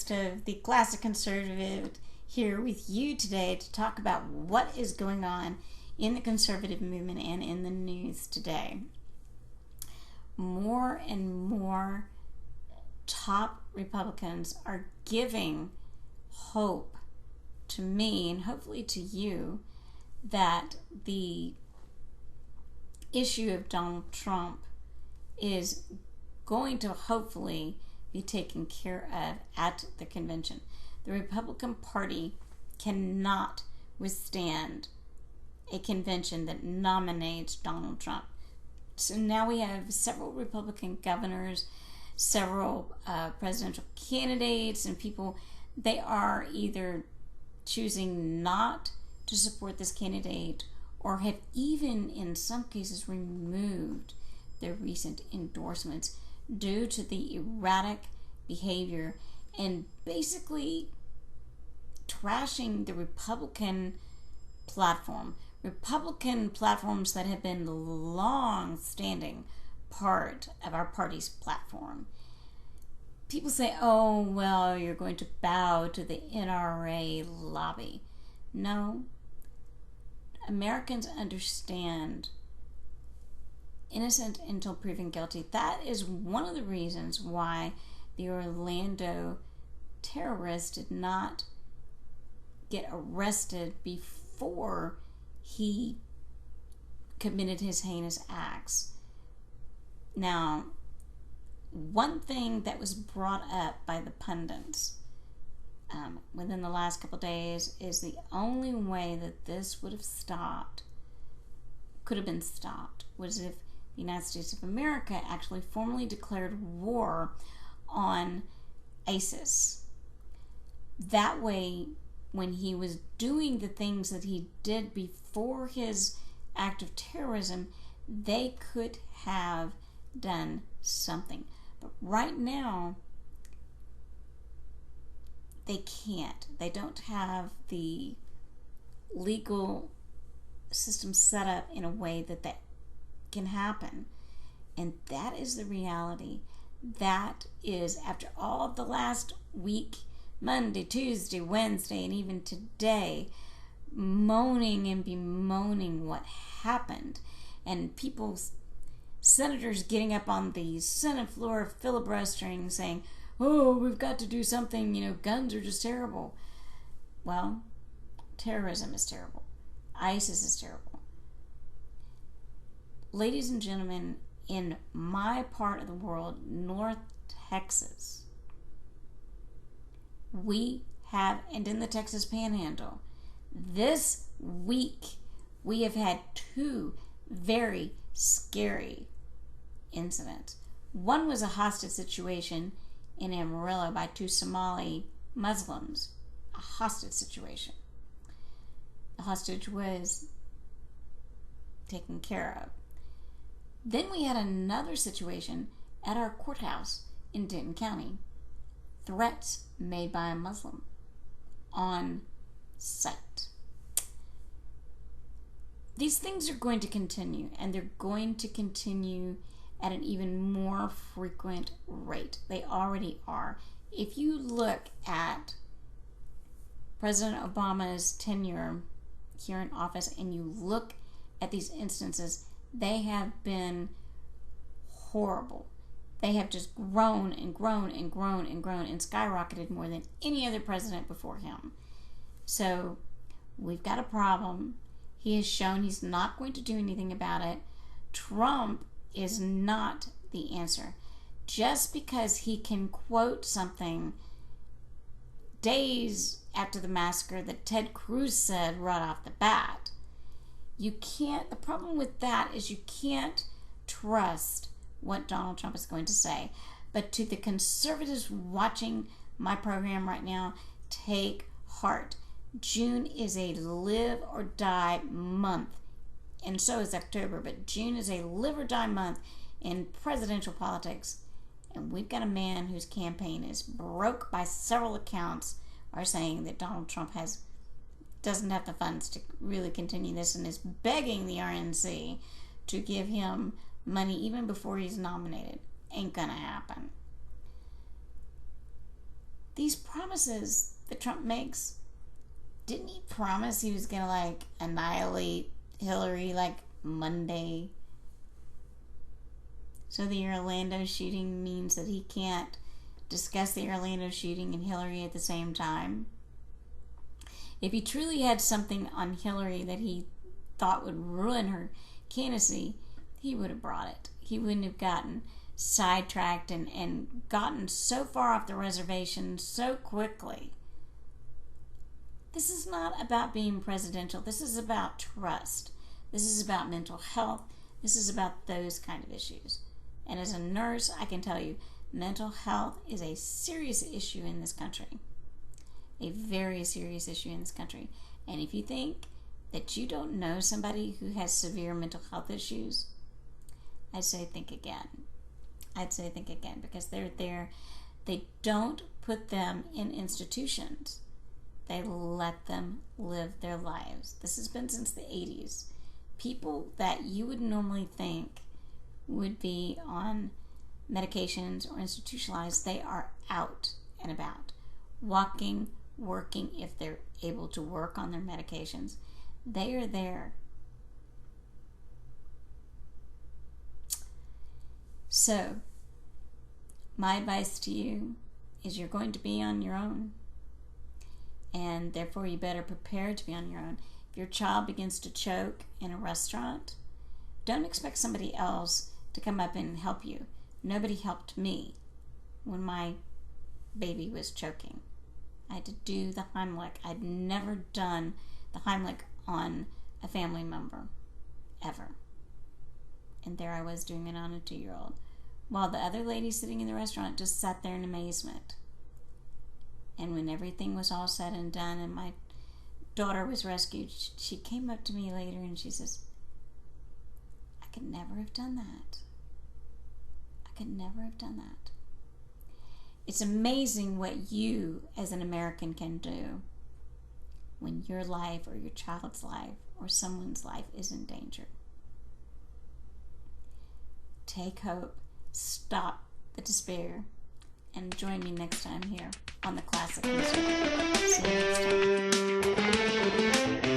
host of the Classic Conservative, here with you today to talk about what is going on in the conservative movement and in the news today. More and more top Republicans are giving hope to me and hopefully to you that the issue of Donald Trump is going to hopefully be taken care of at the convention. The Republican Party cannot withstand a convention that nominates Donald Trump. So now we have several Republican governors, several presidential candidates, and people, they are either choosing not to support this candidate or have even in some cases removed their recent endorsements due to the erratic behavior and basically trashing the Republican platform. Republican platforms that have been long-standing part of our party's platform. People say, oh, well, you're going to bow to the NRA lobby. No. Americans understand innocent until proven guilty. That is one of the reasons why the Orlando terrorist did not get arrested before he committed his heinous acts. Now, one thing that was brought up by the pundits within the last couple days is the only way that this would have stopped, could have been stopped, was if the United States of America actually formally declared war on ISIS. That way, when he was doing the things that he did before his act of terrorism, they could have done something. But right now, they can't. They don't have the legal system set up in a way that that can happen. And that is the reality. That is, after all of the last week, Monday, Tuesday, Wednesday, and even today, moaning and bemoaning what happened. And people, senators getting up on the Senate floor filibustering, saying, oh, we've got to do something, guns are just terrible. Well, terrorism is terrible. ISIS is terrible. Ladies and gentlemen, in my part of the world, North Texas, we have, and in the Texas Panhandle, this week we have had two very scary incidents. One was a hostage situation in Amarillo by two Somali Muslims. A hostage situation. The hostage was taken care of. Then we had another situation at our courthouse in Denton County. Threats made by a Muslim on site. These things are going to continue, and they're going to continue at an even more frequent rate. They already are. If you look at President Obama's tenure here in office and you look at these instances, they have been horrible. They have just grown and grown and grown and grown and skyrocketed more than any other president before him. So we've got a problem. He has shown he's not going to do anything about it. Trump is not the answer. Just because he can quote something days after the massacre that Ted Cruz said right off the bat, you can't, the problem with that is you can't trust what Donald Trump is going to say. But to the conservatives watching my program right now, take heart. June is a live or die month, and so is October, but June is a live or die month in presidential politics. And we've got a man whose campaign is broke by several accounts, are saying that Donald Trump doesn't have the funds to really continue this and is begging the RNC to give him money even before he's nominated. Ain't gonna happen. these promises that Trump makes, didn't he promise he was going to like annihilate Hillary like Monday? So the Orlando shooting means that he can't discuss the Orlando shooting and Hillary at the same time. If he truly had something on Hillary that he thought would ruin her candidacy, he would have brought it. He wouldn't have gotten sidetracked and gotten so far off the reservation so quickly. This is not about being presidential. This is about trust. This is about mental health. This is about those kind of issues. And as a nurse, I can tell you, mental health is a serious issue in this country. A very serious issue in this country. And if you think that you don't know somebody who has severe mental health issues, I'd say think again. I'd say think again, because they're there. They don't put them in institutions. They let them live their lives. This has been since the 80s. People that you would normally think would be on medications or institutionalized, they are out and about, walking, working if they're able to work on their medications. They are there. So, my advice to you is you're going to be on your own, and therefore you better prepare to be on your own. If your child begins to choke in a restaurant, don't expect somebody else to come up and help you. Nobody helped me when my baby was choking. I had to do the Heimlich. I'd never done the Heimlich on a family member, ever. And there I was doing it on a 2-year-old, while the other lady sitting in the restaurant just sat there in amazement. And when everything was all said and done and my daughter was rescued, she came up to me later and she says, I could never have done that. I could never have done that. It's amazing what you as an American can do when your life or your child's life or someone's life is in danger. Take hope, stop the despair, and join me next time here on the Classic History. See you next time.